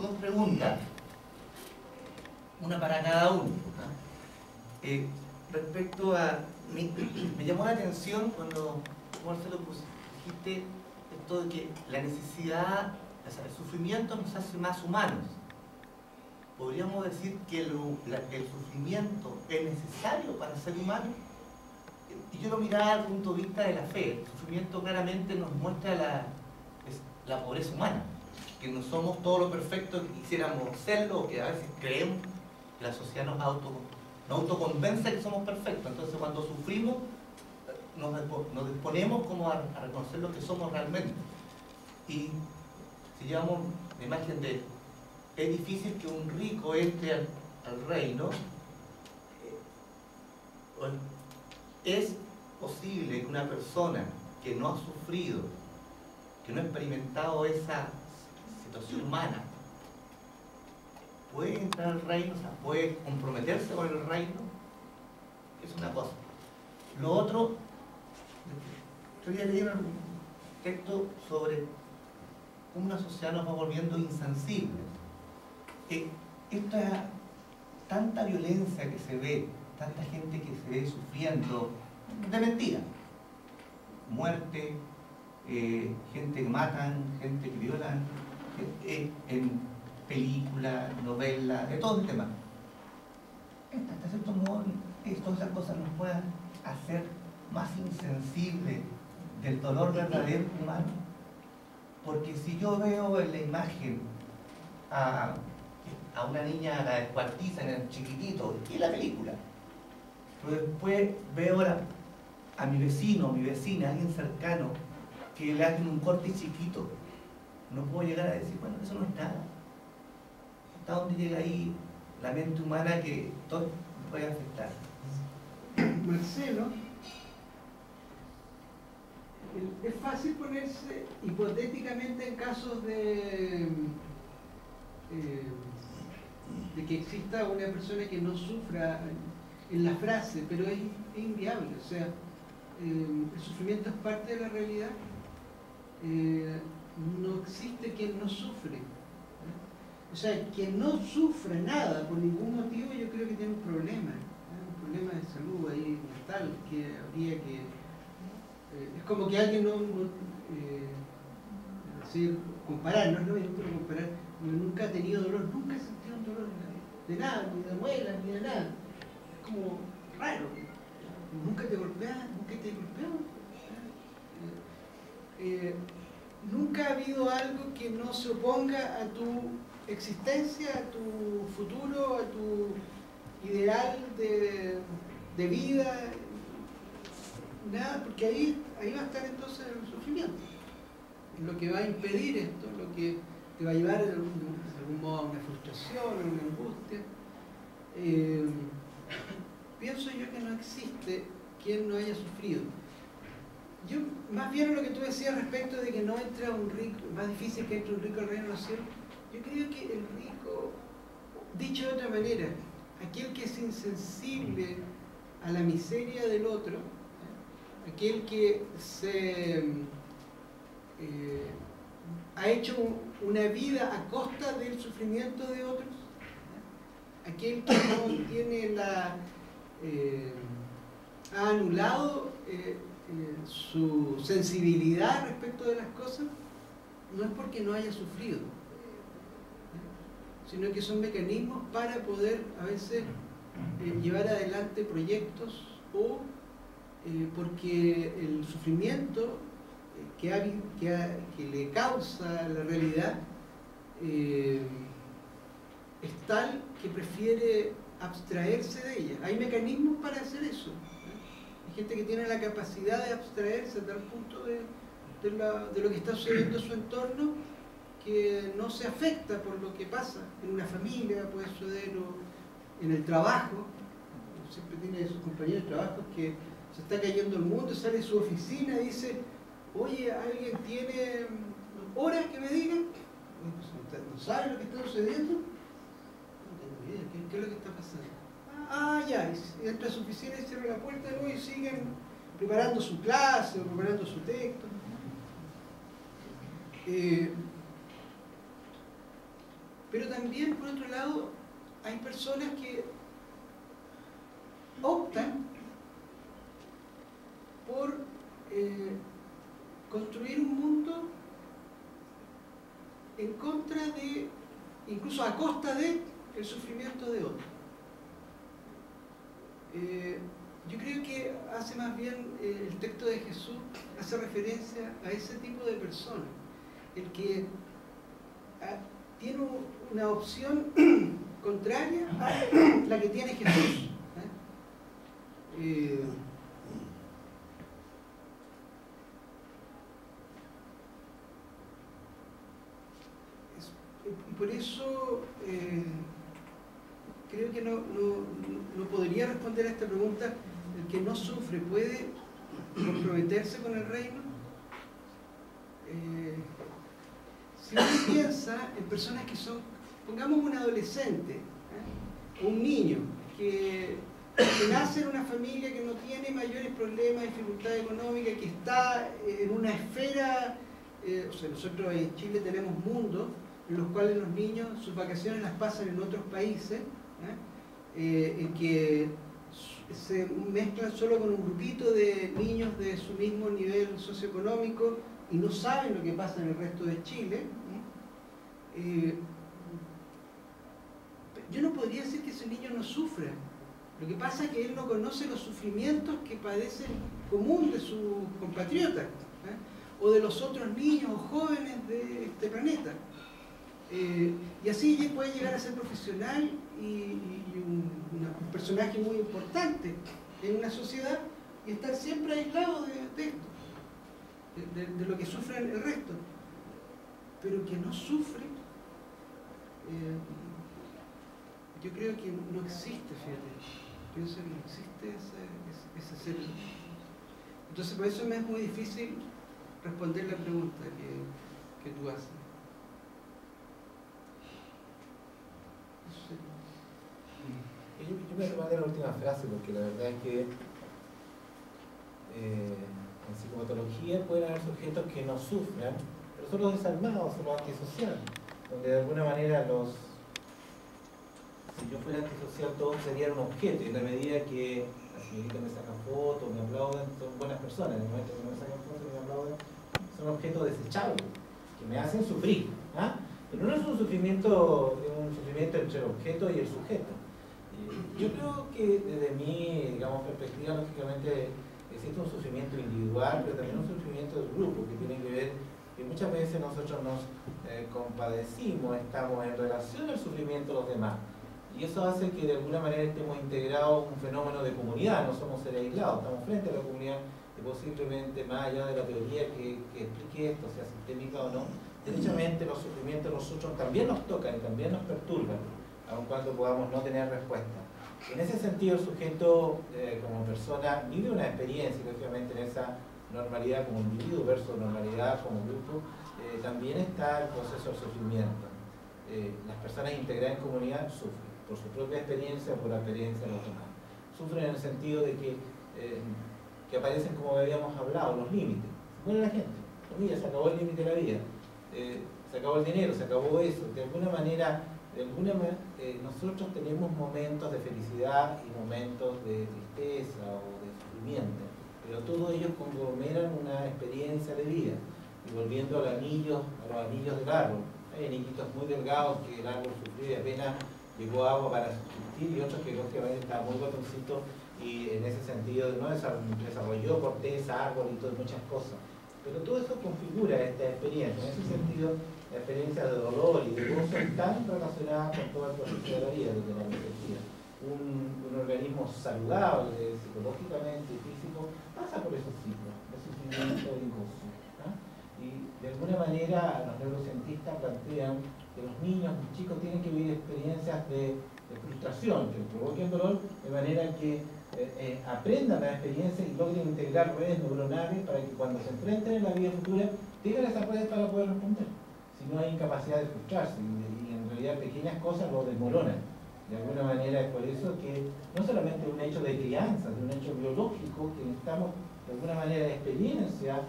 dos preguntas, una para cada uno. Respecto a... Me llamó la atención cuando, Marcelo, dijiste esto de que la necesidad, o sea, el sufrimiento nos hace más humanos. ¿Podríamos decir que el sufrimiento es necesario para ser humano? Y yo lo miraba desde el punto de vista de la fe. El sufrimiento claramente nos muestra la pobreza humana, que no somos todo lo perfecto que quisiéramos serlo, o que a veces creemos que la sociedad nos autoconvence que somos perfectos. Entonces cuando sufrimos nos disponemos como a reconocer lo que somos realmente. Y si llevamos la imagen de es difícil que un rico entre al reino, es posible que una persona que no ha sufrido, que no ha experimentado esa situación humana, puede entrar al reino, o sea, puede comprometerse con el reino. Es una cosa. Lo otro, yo voy a leer un texto sobre cómo una sociedad nos va volviendo insensibles. Esta tanta violencia que se ve, tanta gente que se ve sufriendo de mentira, muerte, gente que matan, gente que violan, en películas, novelas, de todo el tema. Hasta cierto modo, todas esas cosas nos pueden hacer más insensibles del dolor verdadero humano, porque si yo veo en la imagen a una niña la descuartizan en el chiquitito, y en la película, pero después veo a mi vecino, mi vecina, alguien cercano, que le hacen un corte chiquito, no puedo llegar a decir, bueno, eso no es nada. ¿Hasta dónde llega ahí la mente humana que todo puede afectar? Marcelo, es fácil ponerse hipotéticamente en casos de que exista una persona que no sufra en la frase, pero es inviable. O sea, el sufrimiento es parte de la realidad. No existe quien no sufre. O sea, quien no sufra nada por ningún motivo, yo creo que tiene un problema de salud ahí mental, que habría que... es como que alguien decir, comparar, no es lo mismo, pero comparar, nunca ha tenido dolor, nunca ha sentido un dolor de nada, ni de muelas, ni de nada. Es como raro. Nunca te golpeas, nunca te golpeas. Nunca ha habido algo que no se oponga a tu existencia, a tu futuro, a tu ideal de vida, nada, porque ahí va a estar entonces el sufrimiento. Lo que va a impedir esto, lo que te va a llevar de algún modo a una frustración, a una angustia. Pienso yo que no existe quien no haya sufrido. Yo, más bien lo que tú decías respecto de que no entra un rico, más difícil que entre un rico al reino de los cielos, yo creo que el rico, dicho de otra manera, aquel que es insensible a la miseria del otro, aquel que ha hecho una vida a costa del sufrimiento de otros, aquel que no tiene ha anulado su sensibilidad respecto de las cosas, no es porque no haya sufrido, sino que son mecanismos para poder a veces llevar adelante proyectos, o porque el sufrimiento que le causa la realidad es tal que prefiere abstraerse de ella. Hay mecanismos para hacer eso. Hay gente que tiene la capacidad de abstraerse a tal punto de lo que está sucediendo en su entorno, que no se afecta por lo que pasa en una familia, puede suceder, o en el trabajo. Siempre tiene sus compañeros de trabajo que se está cayendo el mundo, sale de su oficina y dice: oye, ¿alguien tiene horas que me digan? ¿No sabe lo que está sucediendo? No tengo idea, ¿qué es lo que está pasando? Ya, y entra a su oficina y cierra la puerta y siguen preparando su clase o preparando su texto. Pero también, por otro lado, hay personas que optan por construir un mundo en contra de, incluso a costa de, el sufrimiento de otros. Yo creo que hace más bien el texto de Jesús hace referencia a ese tipo de personas, el que tiene una opción contraria a la que tiene Jesús. Y por eso creo que no podría responder a esta pregunta. El que no sufre puede comprometerse con el reino. Si uno piensa en personas que son, pongamos un adolescente, o un niño que nace en una familia que no tiene mayores problemas, dificultades económicas, que está en una esfera, o sea, nosotros en Chile tenemos mundos en los cuales los niños sus vacaciones las pasan en otros países, en que se mezclan solo con un grupito de niños de su mismo nivel socioeconómico y no saben lo que pasa en el resto de Chile. Yo no podría decir que ese niño no sufra. Lo que pasa es que él no conoce los sufrimientos que padecen común de sus compatriotas, o de los otros niños o jóvenes de este planeta. Y así puede llegar a ser profesional y un personaje muy importante en una sociedad y estar siempre aislado de esto, de lo que sufre el resto. Pero que no sufre, yo creo que no existe, fíjate. Pienso que no existe ese ser. Entonces por eso me es muy difícil responder la pregunta que tú haces. Yo me remonté a la última frase porque la verdad es que en psicopatología pueden haber sujetos que no sufran, pero son los desarmados, son los antisociales, donde de alguna manera si yo fuera antisocial todos serían un objeto, y en la medida que la señorita me saca fotos, me aplauden, son buenas personas, en el momento que me sacan fotos y me aplauden, son objetos desechables, que me hacen sufrir, pero no es un sufrimiento entre el objeto y el sujeto. Yo creo que desde mi, perspectiva, lógicamente existe un sufrimiento individual, pero también un sufrimiento del grupo, que tiene que ver que muchas veces nosotros nos compadecimos, estamos en relación al sufrimiento de los demás. Y eso hace que de alguna manera estemos integrados a un fenómeno de comunidad, no somos seres aislados, estamos frente a la comunidad y posiblemente más allá de la teoría que explique esto, sea sistémica o no, derechamente los sufrimientos de nosotros también nos tocan y también nos perturban, aun cuando podamos no tener respuesta. En ese sentido, el sujeto como persona vive una experiencia, y lógicamente en esa normalidad como individuo versus normalidad como grupo, también está el proceso del sufrimiento. Las personas integradas en comunidad sufren por su propia experiencia o por la experiencia de los demás. Sufren en el sentido de que aparecen, como habíamos hablado, los límites. Muere la gente, se acabó el límite de la vida, se acabó el dinero, se acabó eso. De alguna manera nosotros tenemos momentos de felicidad y momentos de tristeza o de sufrimiento, pero todos ellos conglomeran una experiencia de vida. Y volviendo a los anillos del árbol, hay anillitos muy delgados que el árbol sufrió y apenas llegó agua para subsistir, y otros que lógicamente estaban muy botoncitos y en ese sentido no desarrolló corteza, árbol y todas muchas cosas. Pero todo eso configura esta experiencia. En ese sentido, la experiencia de dolor y de gozo están relacionadas con todo el proceso de la vida, desde la perspectiva. Un organismo saludable, psicológicamente y físico, pasa por esos ciclos de sufrimiento y gozo. Y de alguna manera los neurocientistas plantean que los niños, los chicos tienen que vivir experiencias de frustración que provoquen dolor, de manera que aprendan la experiencia y logren integrar redes neuronales para que cuando se enfrenten en la vida futura tengan esas redes para poder responder. Si no hay incapacidad de frustrarse y en realidad pequeñas cosas lo desmoronan. De alguna manera es por eso que no solamente un hecho de crianza, es un hecho biológico que necesitamos de alguna manera de experiencia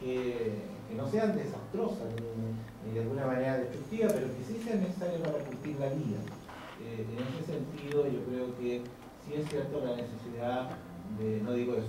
que no sean desastrosas ni de alguna manera destructivas, pero que sí sean necesarias para curtir la vida. En ese sentido, yo creo que sí es cierto la necesidad de, no digo eso,